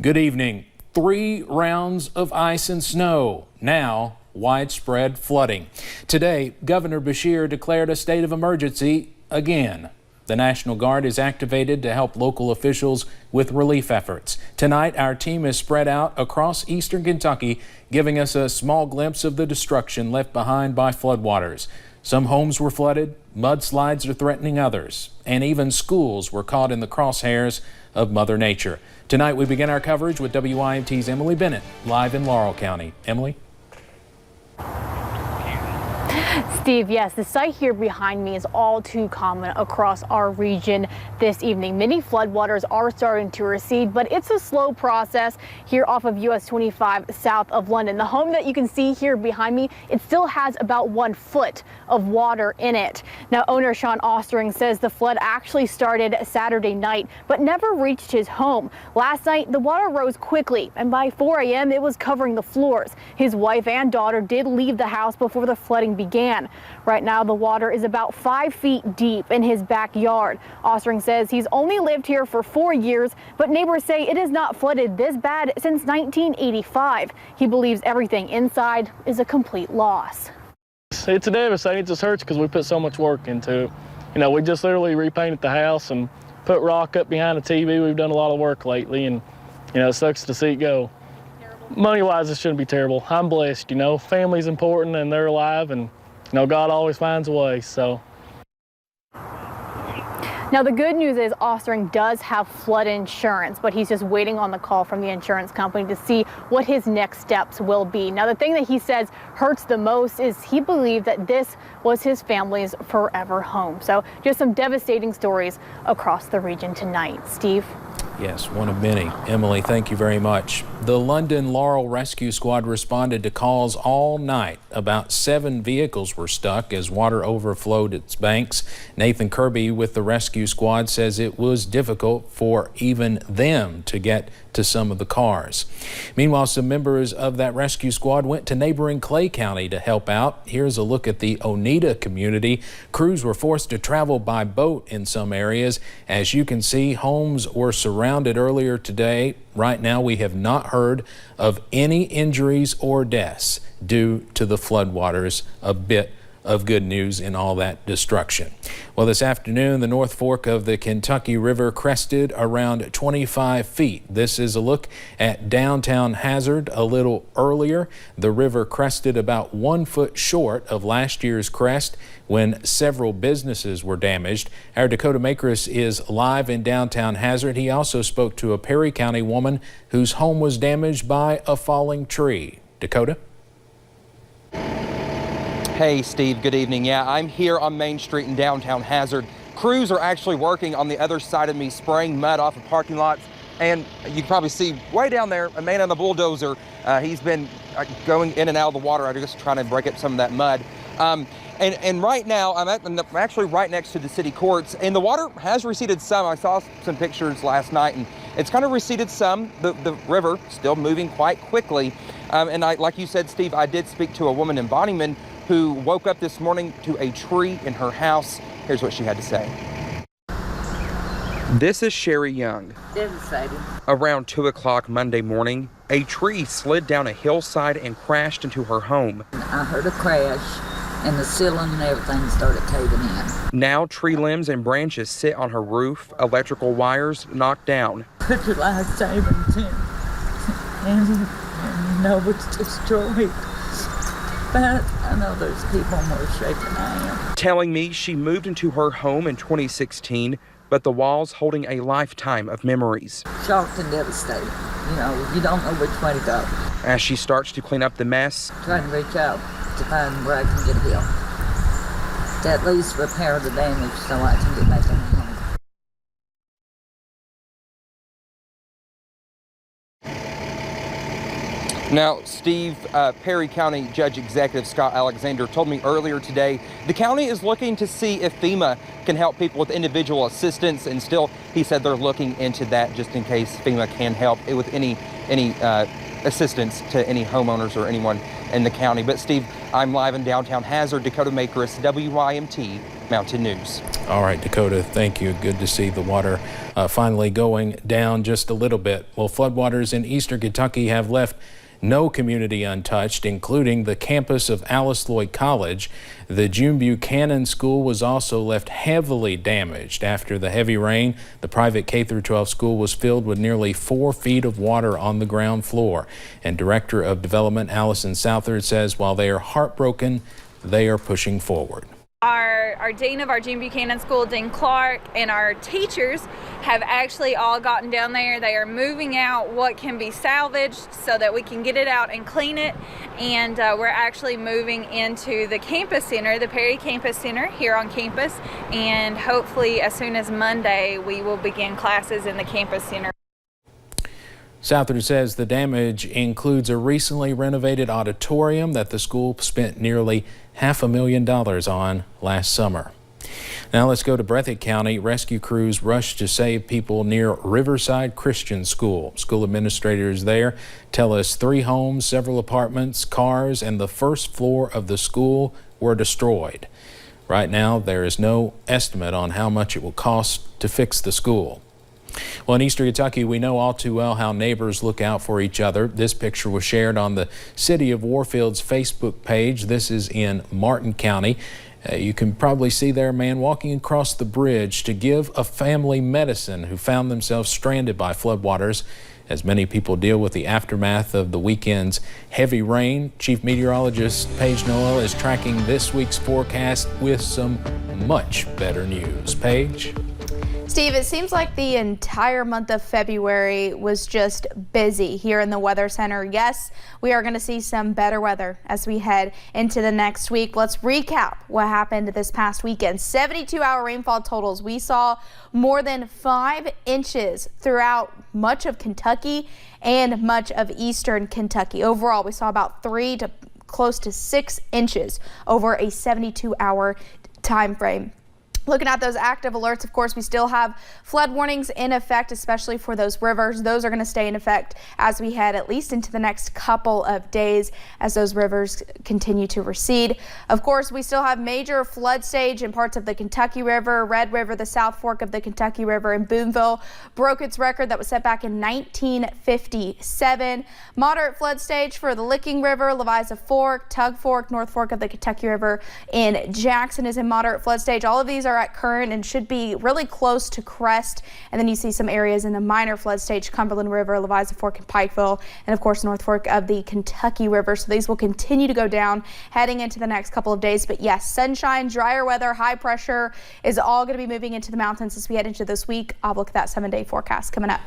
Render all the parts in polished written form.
Good evening. 3 rounds of ice and snow. Now, widespread flooding. Today, Governor Beshear declared a state of emergency again. The National Guard is activated to help local officials with relief efforts. Tonight, our team is spread out across eastern Kentucky, giving us a small glimpse of the destruction left behind by floodwaters. Some homes were flooded, mudslides are threatening others, and even schools were caught in the crosshairs of Mother Nature. Tonight, we begin our coverage with WYMT's Emily Bennett, live in Laurel County. Emily? Steve, yes, the sight here behind me is all too common across our region this evening. Many floodwaters are starting to recede, but it's a slow process here off of US 25 south of London. The home that you can see here behind me, it still has about 1 foot of water in it. Now, owner Sean Ostering says the flood actually started Saturday night, but never reached his home. Last night, the water rose quickly, and by 4 a.m., it was covering the floors. His wife and daughter did leave the house before the flooding began. Right now, the water is about 5 feet deep in his backyard. Ostering says he's only lived here for 4 years, but neighbors say it has not flooded this bad since 1985. He believes everything inside is a complete loss. It's a devastating. It just hurts because we put so much work into it. You know, we just literally repainted the house and put rock up behind the TV. We've done a lot of work lately, and, you know, it sucks to see it go. Money-wise, it shouldn't be terrible. I'm blessed, you know. Family's important, and they're alive, and, you know, God always finds a way, so. Now, the good news is Ostering does have flood insurance, but he's just waiting on the call from the insurance company to see what his next steps will be. Now, the thing that he says hurts the most is he believed that this was his family's forever home. So just some devastating stories across the region tonight. Steve? Yes, one of many. Emily, thank you very much. The London Laurel Rescue Squad responded to calls all night. About 7 vehicles were stuck as water overflowed its banks. Nathan Kirby with the rescue squad says it was difficult for even them to get to some of the cars. Meanwhile, some members of that rescue squad went to neighboring Clay County to help out. Here's a look at the Oneida community. Crews were forced to travel by boat in some areas. As you can see, homes were surrounded earlier today. Right now, we have not heard of any injuries or deaths due to the floodwaters. A bit of good news in all that destruction. Well, this afternoon, the North Fork of the Kentucky River crested around 25 feet. This is a look at downtown Hazard a little earlier. The river crested about 1 foot short of last year's crest when several businesses were damaged. Our Dakota Makris is live in downtown Hazard. He also spoke to a Perry County woman whose home was damaged by a falling tree. Dakota? Hey, Steve, good evening. Yeah, I'm here on Main Street in downtown Hazard. Crews are actually working on the other side of me, spraying mud off of parking lots. And you can probably see way down there, a man on the bulldozer. He's been going in and out of the water. I'm just trying to break up some of that mud. And right now, I'm actually right next to the city courts, and the water has receded some. I saw some pictures last night, and it's kind of receded some. The river still moving quite quickly. And like you said, Steve, I did speak to a woman in Bonnyman who woke up this morning to a tree in her house. Here's what she had to say. This is Sherry Young. Devastating. Around 2 o'clock Monday morning, a tree slid down a hillside and crashed into her home. I heard a crash, and the ceiling and everything started caving in. Now tree limbs and branches sit on her roof, electrical wires knocked down. Put your life savings in, and you know it's destroyed. But I know there's people more shaken than I am. Telling me she moved into her home in 2016, but the walls holding a lifetime of memories. Shocked and devastated. You know, you don't know which way to go. As she starts to clean up the mess, Trying to reach out to find where I can get help. To at least repair the damage so I can get back in the home. Now, Steve, Perry County Judge Executive Scott Alexander told me earlier today the county is looking to see if FEMA can help people with individual assistance, and still, he said they're looking into that just in case FEMA can help with any assistance to any homeowners or anyone in the county. But Steve, I'm live in downtown Hazard, Dakota Makris, WYMT Mountain News. All right, Dakota, thank you. Good to see the water finally going down just a little bit. Well, floodwaters in eastern Kentucky have left no community untouched, including the campus of Alice Lloyd College. The June Buchanan School was also left heavily damaged after the heavy rain. The private K-12 school was filled with nearly 4 feet of water on the ground floor. And Director of Development Allison Southard says while they are heartbroken, they are pushing forward. Our dean of our June Buchanan School, Dean Clark, and our teachers have actually all gotten down there. They are moving out what can be salvaged so that we can get it out and clean it. And we're actually moving into the campus center, the Perry Campus Center here on campus. And hopefully as soon as Monday, we will begin classes in the campus center. Southard says the damage includes a recently renovated auditorium that the school spent nearly $500,000 on last summer. Now let's go to Breathitt County. Rescue crews rushed to save people near Riverside Christian School. School administrators there tell us 3 homes, several apartments, cars, and the first floor of the school were destroyed. Right now, there is no estimate on how much it will cost to fix the school. Well, in eastern Kentucky, we know all too well how neighbors look out for each other. This picture was shared on the City of Warfield's Facebook page. This is in Martin County. You can probably see there a man walking across the bridge to give a family medicine who found themselves stranded by floodwaters. As many people deal with the aftermath of the weekend's heavy rain, Chief Meteorologist Paige Noel is tracking this week's forecast with some much better news. Paige? Steve, it seems like the entire month of February was just busy here in the Weather Center. Yes, we are going to see some better weather as we head into the next week. Let's recap what happened this past weekend. 72-hour rainfall totals. We saw more than 5 inches throughout much of Kentucky and much of eastern Kentucky. Overall, we saw about 3 to close to 6 inches over a 72-hour time frame. Looking at those active alerts, of course, we still have flood warnings in effect, especially for those rivers. Those are going to stay in effect as we head at least into the next couple of days as those rivers continue to recede. Of course, we still have major flood stage in parts of the Kentucky River. Red River, the South Fork of the Kentucky River in Boonville, broke its record that was set back in 1957. Moderate flood stage for the Licking River, Leviza Fork, Tug Fork, North Fork of the Kentucky River in Jackson is in moderate flood stage. All of these are at current and should be really close to crest. And then you see some areas in the minor flood stage, Cumberland River, Leviza Fork, and Pikeville, and of course North Fork of the Kentucky River. So these will continue to go down heading into the next couple of days. But yes, sunshine, drier weather, high pressure is all going to be moving into the mountains as we head into this week. I'll look at that 7-day forecast coming up.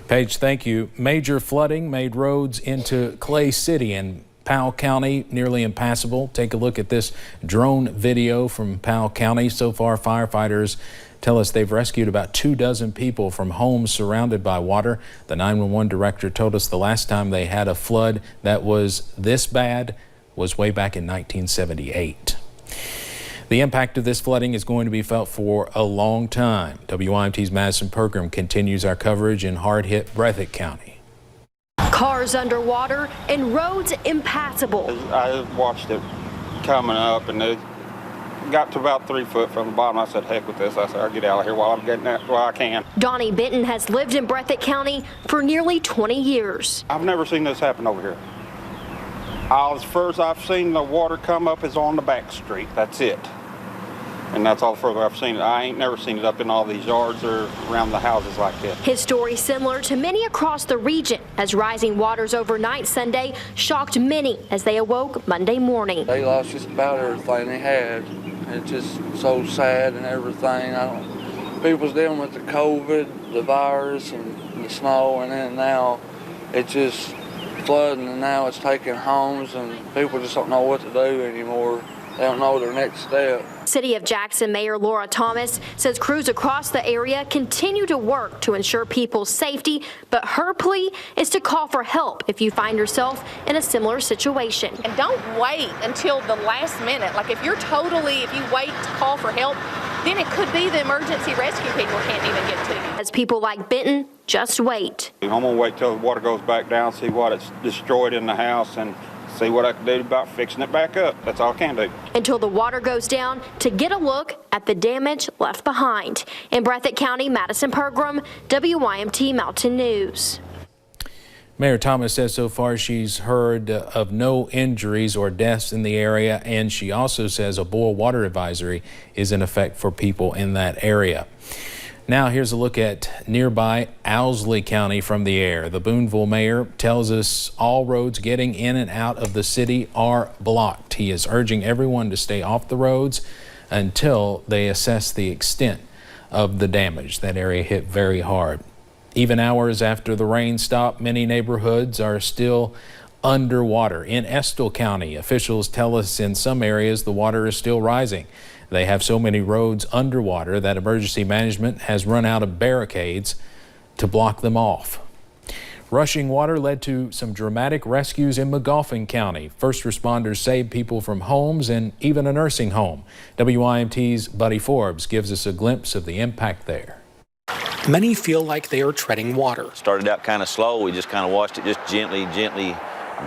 Paige, thank you. Major flooding made roads into Clay City and Powell County nearly impassable. Take a look at this drone video from Powell County. So far, firefighters tell us they've rescued about 24 people from homes surrounded by water. The 911 director told us the last time they had a flood that was this bad was way back in 1978. The impact of this flooding is going to be felt for a long time. WYMT's Madison program continues our coverage in hard-hit Breathitt County. Cars underwater and roads impassable. I watched it coming up and it got to about 3 foot from the bottom. I said, heck with this. I said, I'll get out of here while I'm getting out while I can. Donnie Benton has lived in Breathitt County for nearly 20 years. I've never seen this happen over here. As far as I've seen the water come up is on the back street. That's it. And that's all further I've seen it. I ain't never seen it up in all these yards or around the houses like this. His story similar to many across the region as rising waters overnight Sunday shocked many as they awoke Monday morning. They lost just about everything they had. It's just so sad and everything. People's dealing with the COVID, the virus, and the snow, and then now it's just flooding, and now it's taking homes, and people just don't know what to do anymore. They don't know their next step. City of Jackson Mayor Laura Thomas says crews across the area continue to work to ensure people's safety, but her plea is to call for help if you find yourself in a similar situation. And don't wait until the last minute. Like if you wait to call for help, then it could be the emergency rescue people can't even get to you. As people like Benton just wait. I'm gonna wait till the water goes back down, see what it's destroyed in the house, and see what I can do about fixing it back up. That's all I can do. Until the water goes down to get a look at the damage left behind. In Breathitt County, Madison Pergram, WYMT Mountain News. Mayor Thomas says so far she's heard of no injuries or deaths in the area, and she also says a boil water advisory is in effect for people in that area. Now here's a look at nearby Owsley County from the air. The Boonville mayor tells us all roads getting in and out of the city are blocked. He is urging everyone to stay off the roads until they assess the extent of the damage. That area hit very hard. Even hours after the rain stopped, many neighborhoods are still underwater. In Estill County, officials tell us in some areas the water is still rising. They have so many roads underwater that emergency management has run out of barricades to block them off. Rushing water led to some dramatic rescues in Magoffin County. First responders saved people from homes and even a nursing home. WYMT's Buddy Forbes gives us a glimpse of the impact there. Many feel like they are treading water. Started out kind of slow. We just kind of watched it just gently,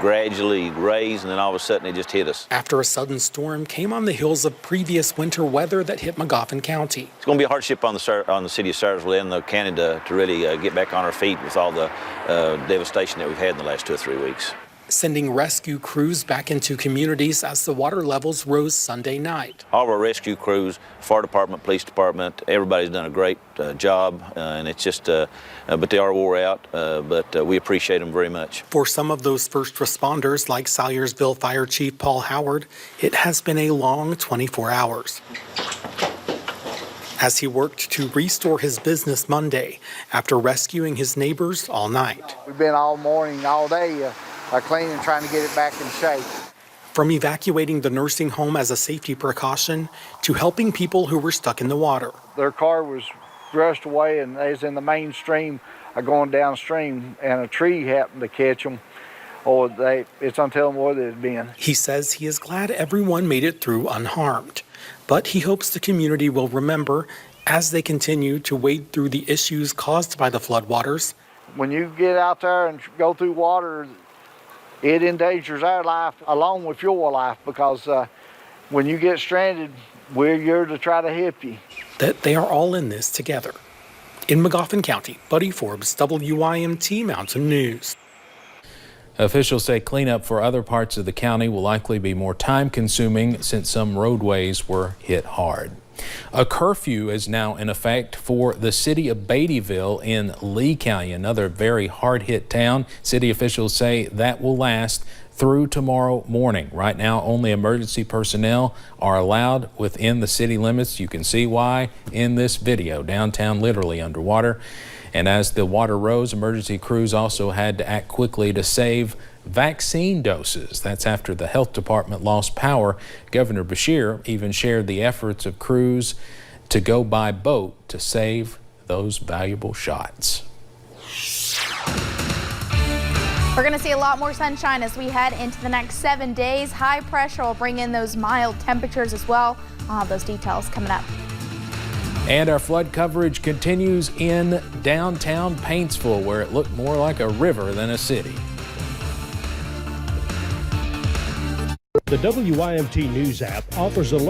gradually raise, and then all of a sudden it just hit us. After a sudden storm came on the heels of previous winter weather that hit Magoffin County. It's going to be a hardship on the city of Syersville and the county to really get back on our feet with all the devastation that we've had in the last 2 or 3 weeks. Sending rescue crews back into communities as the water levels rose Sunday night. All of our rescue crews, fire department, police department, everybody's done a great job, and it's just, but they are wore out, but we appreciate them very much. For some of those first responders, like Salyersville Fire Chief Paul Howard, it has been a long 24 hours. As he worked to restore his business Monday after rescuing his neighbors all night. We've been all morning, all day, cleaning, trying to get it back in shape. From evacuating the nursing home as a safety precaution to helping people who were stuck in the water. Their car was rushed away and they was in the main stream going downstream, and a tree happened to catch them. It's untellable where they'd been. He says he is glad everyone made it through unharmed, but he hopes the community will remember as they continue to wade through the issues caused by the floodwaters. When you get out there and go through water, it endangers our life along with your life, because when you get stranded, we're here to try to help you. That they are all in this together. In Magoffin County, Buddy Forbes, WYMT Mountain News. Officials say cleanup for other parts of the county will likely be more time-consuming since some roadways were hit hard. A curfew is now in effect for the city of Beattyville in Lee County, another very hard-hit town. City officials say that will last through tomorrow morning. Right now, only emergency personnel are allowed within the city limits. You can see why in this video. Downtown literally underwater. And as the water rose, emergency crews also had to act quickly to save vaccine doses. That's after the health department lost power. Governor Beshear even shared the efforts of crews to go by boat to save those valuable shots. We're going to see a lot more sunshine as we head into the next 7 days. High pressure will bring in those mild temperatures as well. I'll have those details coming up. And our flood coverage continues in downtown Paintsville, where it looked more like a river than a city. The WYMT News app offers alerts